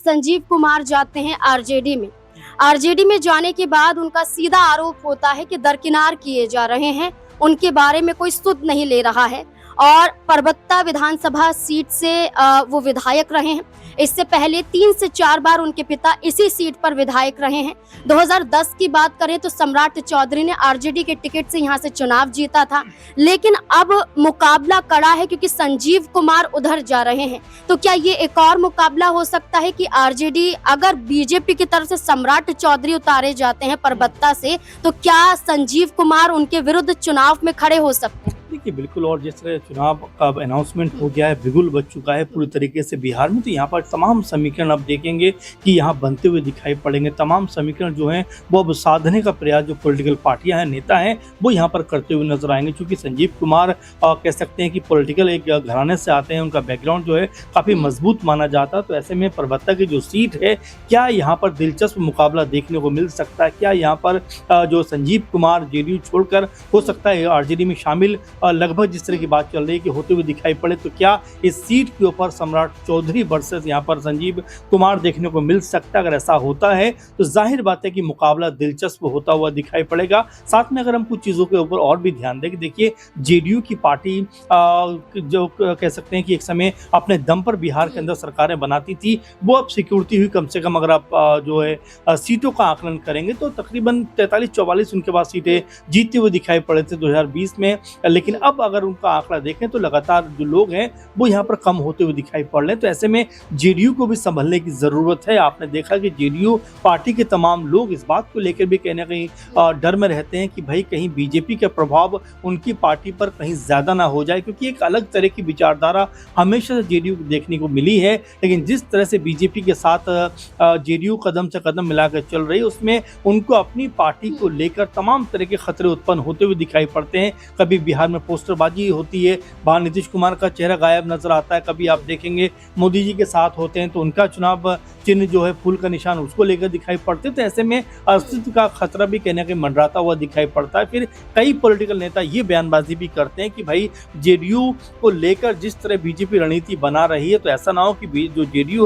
संजीव कुमार जाते हैं आरजेडी में। आरजेडी में जाने के बाद उनका सीधा आरोप होता है कि दरकिनार किए जा रहे हैं, उनके बारे में कोई सुध नहीं ले रहा है। और परबत्ता विधानसभा सीट से वो विधायक रहे हैं। इससे पहले 3 से 4 बार उनके पिता इसी सीट पर विधायक रहे हैं। 2010 की बात करें तो सम्राट चौधरी ने आरजेडी के टिकट से यहाँ से चुनाव जीता था, लेकिन अब मुकाबला कड़ा है क्योंकि संजीव कुमार उधर जा रहे हैं। तो क्या ये एक और मुकाबला हो सकता है कि आरजेडी अगर बीजेपी की तरफ से सम्राट चौधरी उतारे जाते हैं परबत्ता से, तो क्या संजीव कुमार उनके विरुद्ध चुनाव में खड़े हो सकते हैं? देखिए बिल्कुल, और जिस तरह चुनाव का अनाउंसमेंट हो गया है, बिगुल बच चुका है पूरी तरीके से बिहार में, तो यहाँ पर तमाम समीकरण अब देखेंगे कि यहाँ बनते हुए दिखाई पड़ेंगे। तमाम समीकरण जो हैं वो अब साधने का प्रयास जो पॉलिटिकल पार्टियां हैं, नेता हैं, वो यहाँ पर करते हुए नजर आएंगे। क्योंकि संजीव कुमार कह सकते हैं कि पॉलिटिकल एक घराने से आते हैं, उनका बैकग्राउंड जो है काफ़ी मजबूत माना जाता है। तो ऐसे में परबत्ता की जो सीट है, क्या यहाँ पर दिलचस्प मुकाबला देखने को मिल सकता है? क्या यहाँ पर जो संजीव कुमार जेडीयू छोड़कर हो सकता है आरजेडी में शामिल लगभग जिस तरह की बात चल रही है कि होते हुए दिखाई पड़े, तो क्या इस सीट के ऊपर सम्राट चौधरी वर्सेस यहाँ पर संजीव कुमार देखने को मिल सकता है? अगर ऐसा होता है तो जाहिर बात है कि मुकाबला दिलचस्प होता हुआ दिखाई पड़ेगा। साथ में अगर हम कुछ चीज़ों के ऊपर और भी ध्यान दें कि देखिए जेडीयू की पार्टी जो कह सकते हैं कि एक समय अपने दम पर बिहार के अंदर सरकारें बनाती थी, वो अब सिक्योरिटी हुई। कम से कम अगर आप जो है सीटों का आकलन करेंगे तो तकरीबन 43-44 उनके पास सीटें जीतते हुए दिखाई पड़े थे 2020 में। लेकिन अब अगर उनका आंकड़ा देखें तो लगातार जो लोग हैं वो यहाँ पर कम होते हुए दिखाई पड़ रहे हैं। तो ऐसे में जेडीयू को भी संभलने की जरूरत है। आपने देखा कि जेडीयू पार्टी के तमाम लोग इस बात को लेकर भी कहीं ना कहीं डर में रहते हैं कि भाई कहीं बीजेपी का प्रभाव उनकी पार्टी पर कहीं ज्यादा ना हो जाए, क्योंकि एक अलग तरह की विचारधारा हमेशा से जेडीयू को देखने को मिली है। लेकिन जिस तरह से बीजेपी के साथ जेडीयू कदम से कदम मिलाकर चल रही है, उसमें उनको अपनी पार्टी को लेकर तमाम तरह के खतरे उत्पन्न होते हुए दिखाई पड़ते हैं। कभी बिहार में पोस्टरबाजी होती है, बाहर नीतीश कुमार का चेहरा गायब नजर आता है। कभी आप देखेंगे मोदी जी के साथ होते हैं तो उनका चुनाव चिन्ह जो है फूल का निशान उसको लेकर दिखाई पड़ते। तो ऐसे में अस्तित्व का खतरा भी कहने के मंडराता हुआ दिखाई पड़ता है। फिर कई पॉलिटिकल नेता ये बयानबाजी भी करते हैं कि भाई जेडीयू को लेकर जिस तरह बीजेपी रणनीति बना रही है, तो ऐसा ना हो कि जो जेडीयू है